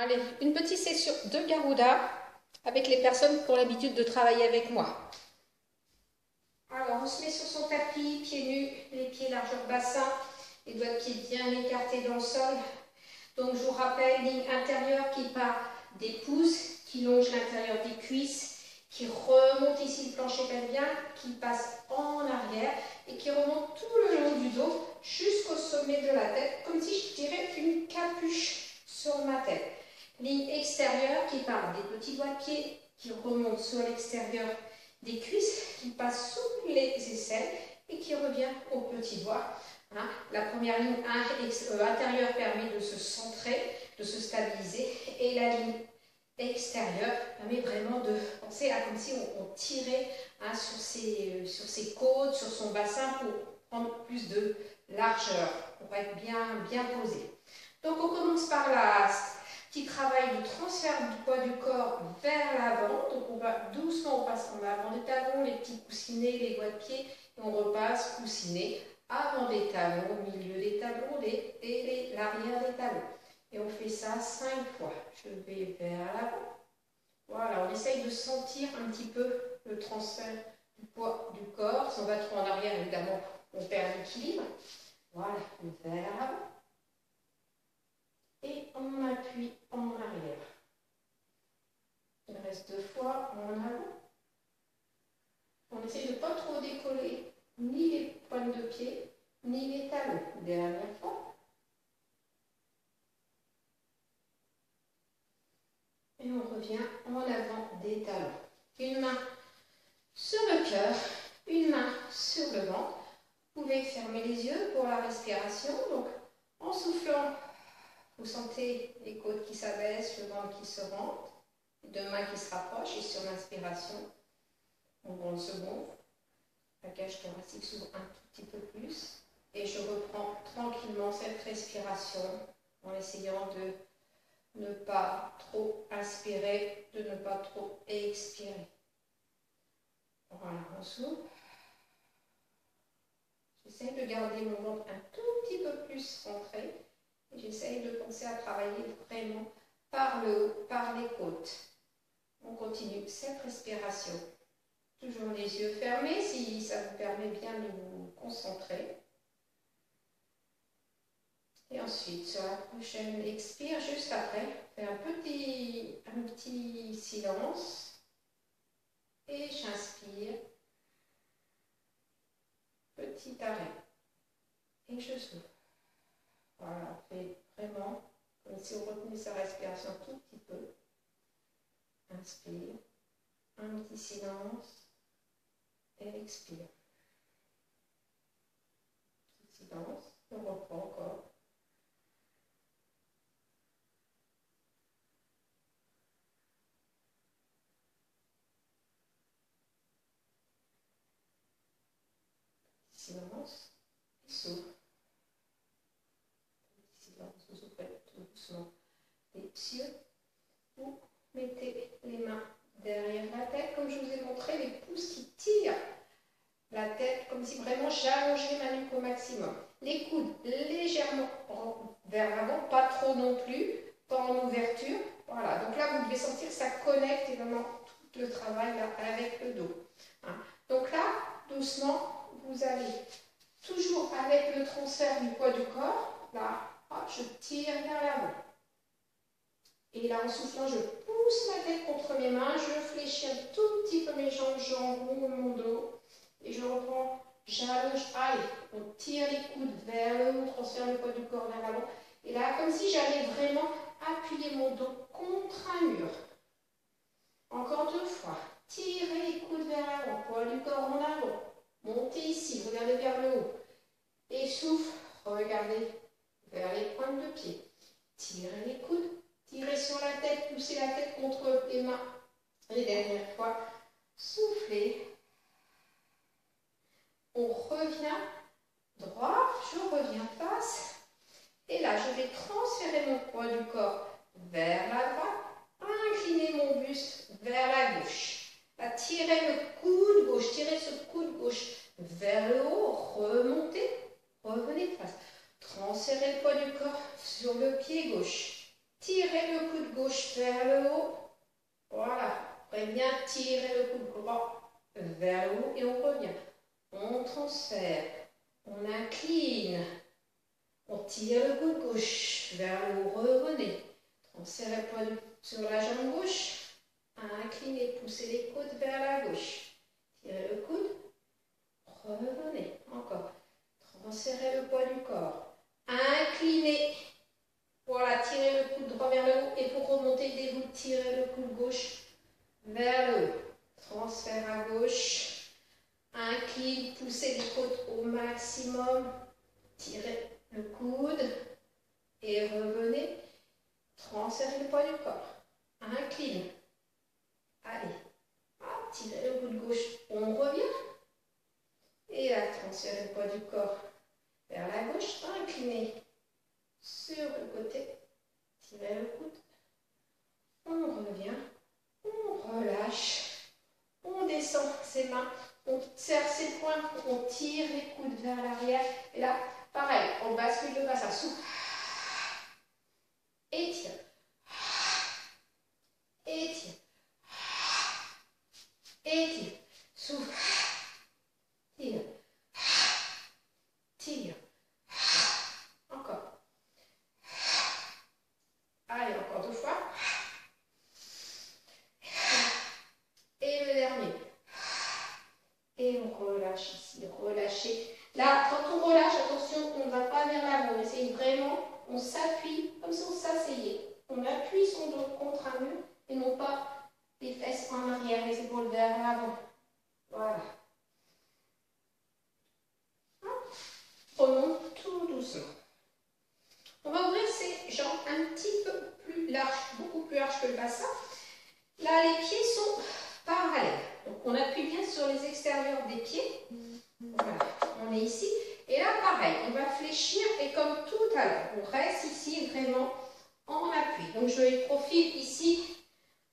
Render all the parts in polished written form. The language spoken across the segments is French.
Allez, une petite session de Garuda avec les personnes qui ont l'habitude de travailler avec moi. Alors, on se met sur son tapis, pieds nus, les pieds largeur bassin, les doigts de pied bien écartés dans le sol. Donc, je vous rappelle, ligne intérieure qui part des pouces, qui longe l'intérieur des cuisses, qui remonte ici le plancher pelvien, qui passe en arrière et qui remonte tout le long du dos jusqu'au sommet de la tête, comme si je tirais une capuche sur ma tête. Ligne extérieure qui part des petits doigts de pied, qui remonte sur l'extérieur des cuisses, qui passe sous les aisselles et qui revient aux petits doigts. La première ligne intérieure permet de se centrer, de se stabiliser, et la ligne extérieure permet vraiment de penser à comme si on tirait sur ses côtes, sur son bassin pour prendre plus de largeur, pour être bien posé. Donc on commence par la petit travail de transfert du poids du corps vers l'avant. Donc on va doucement, on passe en avant des talons, les petits coussinets, les doigts de pied, et on repasse coussinets avant des talons, au milieu des talons et l'arrière des talons. Et on fait ça 5 fois. Je vais vers l'avant. Voilà, on essaye de sentir un petit peu le transfert du poids du corps. Si on va trop en arrière, évidemment, on perd l'équilibre. Voilà, vers l'avant. Et on appuie en arrière. Il reste 2 fois en avant. On essaye de ne pas trop décoller ni les pointes de pied, ni les talons. Dernière fois. Et on revient en avant des talons. Une main sur le cœur, une main sur le ventre. Vous pouvez fermer les yeux pour la respiration. Donc, en soufflant, vous sentez les côtes qui s'abaissent, le ventre qui se rentre, les 2 mains qui se rapprochent. Et sur l'inspiration, on gonfle se gonfle. La cage thoracique s'ouvre un tout petit peu plus. Et je reprends tranquillement cette respiration en essayant de ne pas trop inspirer, de ne pas trop expirer. Voilà, on s'ouvre. J'essaie de garder mon ventre un tout petit peu plus centré. Et j'essaye de penser à travailler vraiment par le haut, par les côtes. On continue cette respiration. Toujours les yeux fermés si ça vous permet bien de vous concentrer. Et ensuite, sur la prochaine expire, juste après, fais un petit silence. Et j'inspire. Petit arrêt. Et je souffle. Voilà, on fait vraiment comme si on retenait sa respiration un tout petit peu. Inspire. Un petit silence. Et expire. Petit silence. On reprend encore. Silence et souffle. Petit silence, vous ouvrez tout doucement les yeux. Vous mettez les mains derrière la tête, comme je vous ai montré, les pouces qui tirent la tête, comme si vraiment j'allongeais ma nuque au maximum. Les coudes légèrement vers l'avant, pas trop non plus, pas en ouverture. Voilà, donc là vous devez sentir que ça connecte évidemment tout le travail là, avec le dos. Donc là, doucement, vous allez toujours avec le transfert du poids du corps, là, hop, je tire vers l'avant. Et là, en soufflant, je pousse ma tête contre mes mains, je fléchis un tout petit peu mes jambes, j'enroule mon dos. Et je reprends, j'allonge, allez, on tire les coudes vers le haut, transfère le poids du corps vers l'avant. Et là, comme si j'allais vraiment appuyer mon dos contre un mur. Encore 2 fois. Tirez les coudes vers l'avant, poids du corps en avant. Montez ici, regardez vers le haut. Et souffle, regardez vers les pointes de pied. Tirez les coudes, tirez sur la tête, poussez la tête contre les mains. Et dernière fois, soufflez. On revient droit, je reviens face. Et là, je vais transférer mon poids du corps vers la droite, incliner mon buste vers la gauche. Là, tirez le coude gauche, tirez ce coude gauche vers le haut, remontez, revenez face. Transférez le poids du corps sur le pied gauche. Tirez Tirez le coude gauche vers le haut. Voilà. Après, bien tirer le coude droit vers le haut et on revient. On transfère. On incline. On tire le coude gauche vers le haut. Revenez. Transférez le poids sur la jambe gauche. Inclinez. Poussez les coudes vers la gauche. Tirez le coude. Revenez. Encore. Transférez le poids du corps. Inclinez. Voilà, tirez le coude droit vers le haut. Et pour remonter, dès vous tirez le coude gauche vers le haut. Transfert à gauche. Incline, poussez les côtes au maximum. Tirez le coude. Et revenez. Transférez le poids du corps. Incline. Allez. Hop, tirez le coude gauche. On revient. Et là, transférez le poids du corps vers la gauche. Inclinez sur le côté. Tirez le coude. On revient. On relâche. On descend ses mains. On serre ses poings. On tire les coudes vers l'arrière. Et là, pareil, on bascule le bassin. Souffle. Étire. Étire. Étire. Souffle. Tire. Tire. Encore. Allez, encore 2 fois. Et le dernier. Et on relâche ici. Relâchez. Là, quand on relâche, attention, on ne va pas vers l'avant. On essaye vraiment, on s'appuie comme si on s'asseyait. On appuie son dos contre un mur et non pas les fesses en arrière, les épaules vers l'avant. Voilà. Remonte tout doucement. On va ouvrir ses jambes un petit peu plus larges, beaucoup plus larges que le bassin. Là, les pieds sont parallèles. Donc, on appuie bien sur les extérieurs des pieds. Voilà, on est ici. Et là, pareil, on va fléchir et comme tout à l'heure, on reste ici vraiment en appui. Donc, je vais profil ici.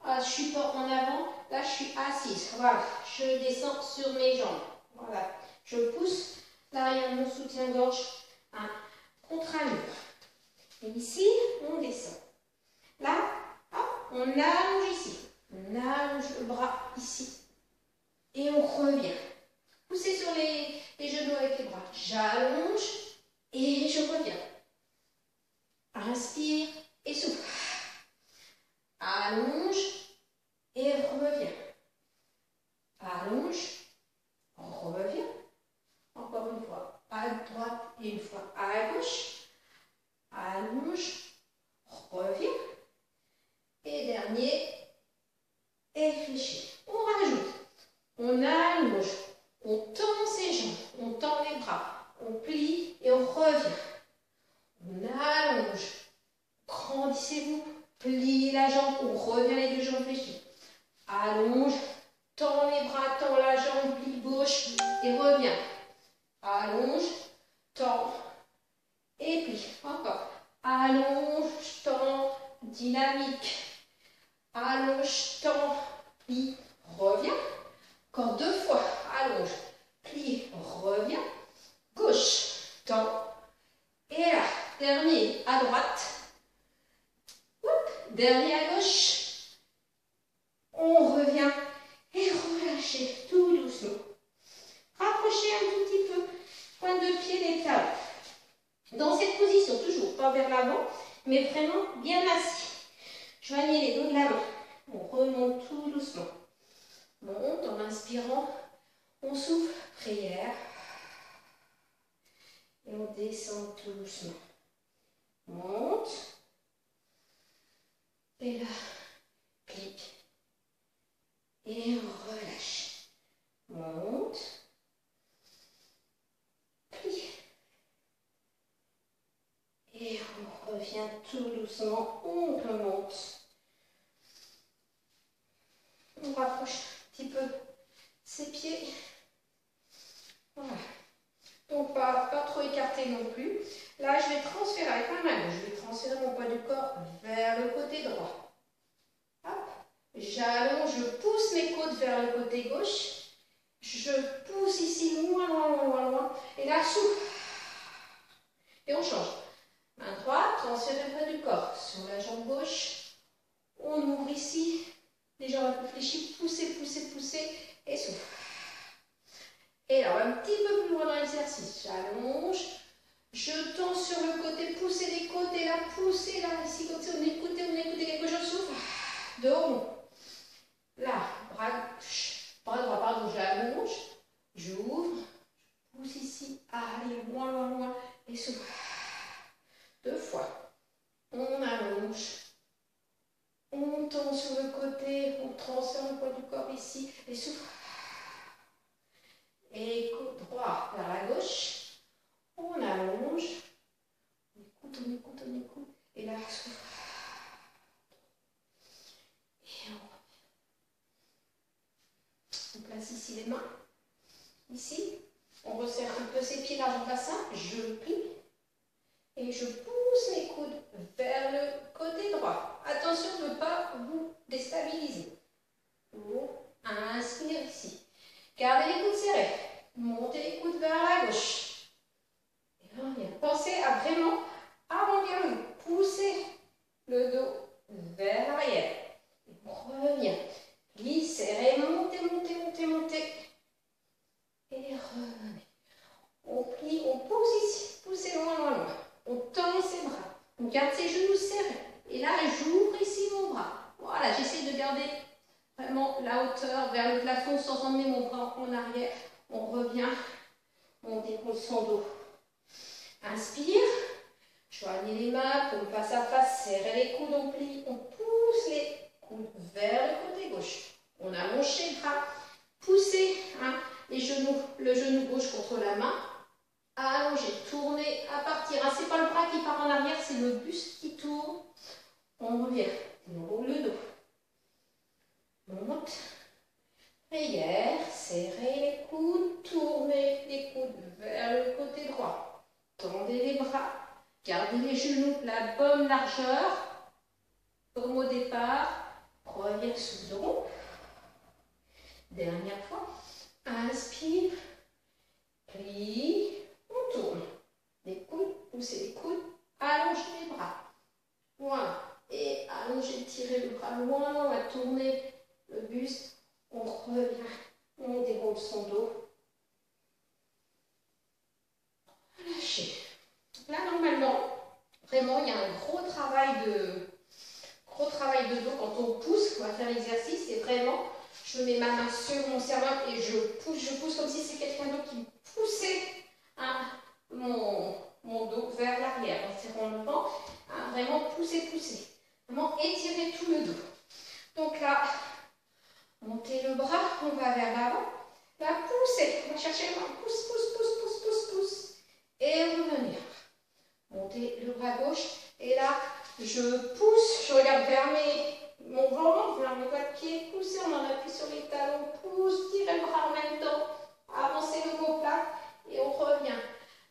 Je suis pas en avant. Là, je suis assise. Voilà, je descends sur mes jambes. Voilà, je pousse l'arrière de mon soutien-gorge contre un mur. Et ici, on descend. Là, hop, on allonge ici. On allonge le bras ici. Et on revient. Poussez sur les genoux avec les bras. J'allonge et je reviens. Inspire et souffle. Allonge et reviens. Allonge, reviens. Encore une fois à droite et une fois à gauche. Allonge, reviens. Et dernier, et fléchis. On rajoute. On allonge. On tend ses jambes. On tend les bras. On plie et on revient. On allonge. Grandissez-vous. Pliez la jambe. On revient les 2 jambes fléchies. Allonge. Tend les bras. Tend la jambe. Plie gauche. Et revient. Allonge. Tend. Et plie. Encore. Allonge. Tend. Dynamique. Allonge. Tend. Plie. Revient. Encore 2 fois. Allonge. Plie. Revient. Gauche. Tend. Et là. Dernier à droite. Dernier à gauche. On revient. Et relâchez tout doucement. Rapprochez un tout petit peu. Pointe de pied des talons. Dans cette position, toujours pas vers l'avant, mais vraiment bien assis. Joignez les dos de la main. On remonte tout doucement. Monte en inspirant. On souffle. Prière. Et on descend tout doucement. Monte. Et là, clic. Et on relâche. Monte. Plie. Et on revient tout doucement. On remonte. On rapproche un petit peu ses pieds. Voilà. Donc pas trop écarté non plus. Là, je vais transférer avec ma main. Je vais transférer mon poids du corps vers le côté droit. Hop. J'allonge, je pousse mes côtes vers le côté gauche. Je pousse ici loin, loin, loin, loin. Et là, souffle. Et on change. Main droite, transférez le poids du corps sur la jambe gauche. réfléchis, poussez, poussez, poussez, et souffle. Et alors, un petit peu plus loin dans l'exercice, j'allonge, je tends sur le côté, poussez les côtes, et là, poussez là, ici, côté, on écoute quelque chose, souffle, de haut. Là, bras droit, pardon, j'allonge, j'ouvre, je pousse ici, allez, loin, loin, loin, et souffle. 2 fois. On allonge, on tend sur le côté, on transfère le poids du corps ici, et souffle. Et côte droit vers la gauche, on allonge, on écoute, on écoute, on écoute, et là, souffle. Et on place ici les mains, ici, on resserre un peu ses pieds large au bassin, je plie, et je pousse mes coudes vers le côté droit. Attention de ne pas vous déstabiliser. Inspire ici. Gardez les coudes serrés. Montez les coudes vers la gauche. Et revenez. Pensez à vraiment arrondir le dos. Poussez le dos vers l'arrière. Et revenez. Glissez, serrez, montez, montez, montez, montez. Et revenez. On plie, on pousse ici. Poussez loin, loin, loin. On tend ses bras. On garde ses genoux serrés. Et là, j'ouvre ici mon bras. Voilà, j'essaie de garder vraiment la hauteur vers le plafond sans emmener mon bras en arrière. On revient, on déroule son dos. Inspire, joignez les mains, paume face à face, serrez les coudes, on plie, on pousse les coudes vers le côté gauche. On allonge les bras, poussez les genoux, le genou gauche contre la main. Allongez, tournez à partir. Ce n'est pas le bras qui part en arrière, c'est le buste qui tourne. On revient, on roule le dos. Monte. Prière, serrez les coudes, tournez les coudes vers le côté droit. Tendez les bras, gardez les genoux la bonne largeur. Comme au départ, reviens sous le rond. Dernière fois. Inspire, plie, on tourne. Les coudes, poussez les coudes, allongez les bras. Voilà. Et allongez, tirez le bras loin, on va tourner le buste. On revient, on déroule son dos. Lâchez. Là, normalement, vraiment, il y a un gros travail de dos quand on pousse. On va faire l'exercice et vraiment, je mets ma main sur mon cerveau et je pousse comme si c'est quelqu'un d'autre qui me poussait mon dos vers l'arrière en serrant le ventre. Vraiment pousser, pousser. Vraiment étirer tout le dos. Donc là, montez le bras, on va vers l'avant. Là, poussez. On va chercher le bras. Pousse, pousse, pousse, pousse, pousse, pousse. Et revenir. Montez le bras gauche. Et là, je pousse. Je regarde vers mon ventre, vers mes doigts de pied. Poussez, on en appuie sur les talons. Pousse, tirez le bras en même temps. Avancez l'omoplate. Et on revient.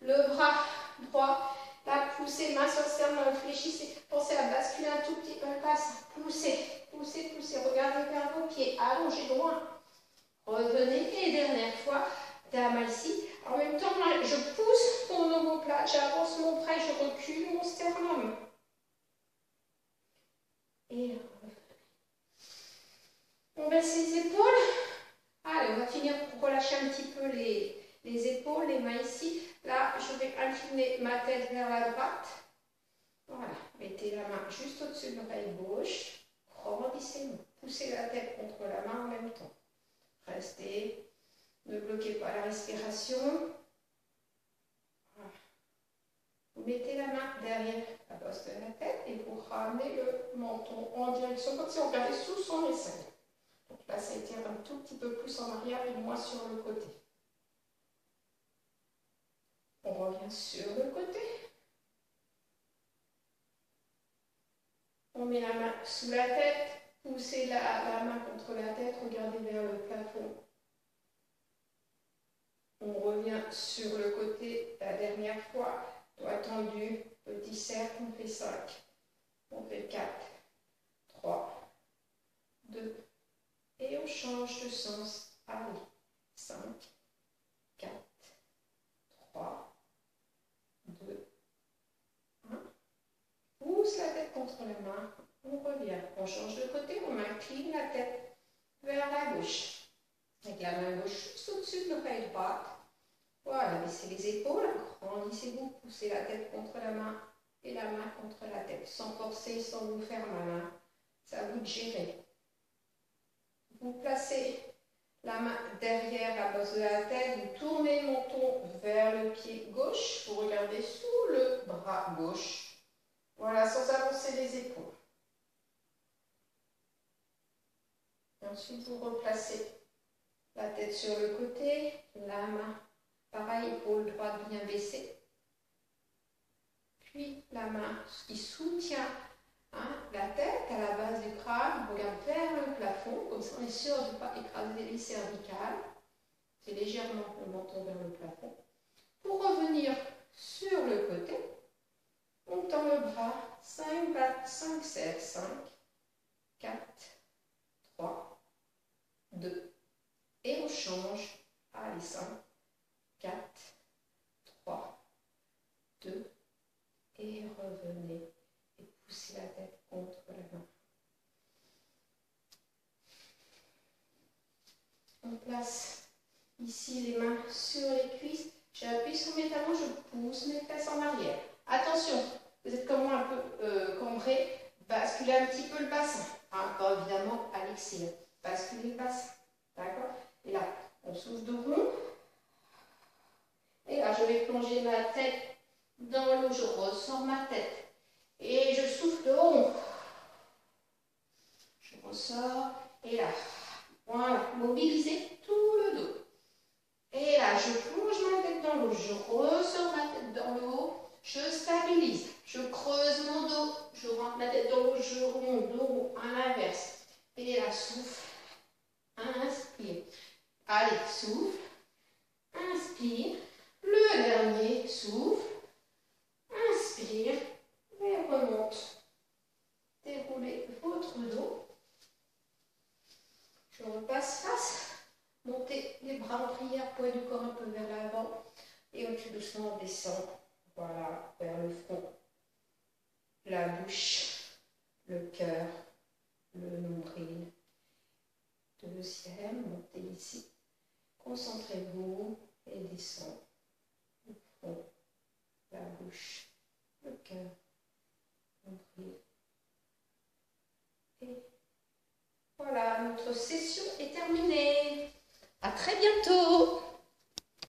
Le bras droit. Là, poussez, main sur le sternum, réfléchissez. Pensez à basculer un tout petit peu le bassin. Poussez, poussez, poussez. Regardez vers vos pieds. Allongez loin. Revenez. Et dernière fois, dame ici. En même temps, je pousse mon omoplate. J'avance mon bras et je recule mon sternum. Et on baisse les épaules. Allez, on va finir pour relâcher un petit peu les épaules, les mains ici. Là, je vais incliner ma tête vers la droite. Voilà, mettez la main juste au-dessus de l'oreille gauche. Grandissez, poussez la tête contre la main en même temps. Restez, ne bloquez pas la respiration. Voilà. Vous mettez la main derrière la base de la tête et vous ramenez le menton en direction, comme si on regardait sous son aisselle. Donc là, ça étire un tout petit peu plus en arrière et moins sur le côté. On revient sur le côté. On met la main sous la tête, poussez la main contre la tête, regardez vers le plafond. On revient sur le côté la dernière fois, doigt tendu, petit cercle, on fait 5, on fait 4, 3, 2, et on change de sens. Allez, 5, 4, 3, 2, 1. Pousse la tête contre la main, on revient, on change de côté, on incline la tête vers la gauche. Avec la main gauche juste au-dessus de l'oreille droite. Voilà, baissez les épaules, agrandissez-vous, poussez la tête contre la main et la main contre la tête, sans forcer, sans vous faire mal. Hein. C'est à vous de gérer. Vous placez la main derrière la base de la tête, vous tournez le menton vers le pied gauche, vous regardez sous le bras gauche. Voilà, sans avancer les épaules. Et ensuite, vous replacez la tête sur le côté, la main, pareil, épaule droite bien baissée. Puis la main qui soutient la tête à la base du crâne, on regarde vers le plafond, comme ça on est sûr de ne pas écraser les cervicales. C'est légèrement le menton vers le plafond. Pour revenir sur le côté, on tend le bras, 5, 4, 5, 7, 5, 4, 3, 2, et on change. Allez, 5, 4, 3, 2, et revenez. Et poussez la tête contre la main. On place ici les mains sur les cuisses. J'appuie sur mes talons, je pousse mes fesses en arrière. Attention, vous êtes comme moi un peu cambré, basculez un petit peu le bassin. Hein, pas évidemment à l'excès. Basculez le bassin. D'accord? Et là, on souffle de rond. Et là, je vais plonger ma tête dans l'eau, je ressors ma tête. Et je souffle de rond. Je ressors. Et là, voilà, mobilisez tout le dos. Et là, je plonge ma tête dans l'eau, je ressors ma tête dans l'eau, je stabilise, je creuse mon dos, je rentre ma tête dans l'eau, je remonte dos à l'inverse. Et là, souffle, inspire. Allez, souffle, inspire. Le dernier, souffle, inspire et remonte. Déroulez votre dos. Je repasse face. Montez les bras en prière, poids du corps un peu vers l'avant. Et ensuite doucement on descend. Voilà, vers le front, la bouche, le cœur, le nombril. Deuxième, montez ici. Concentrez-vous et descendez. Le front, la bouche,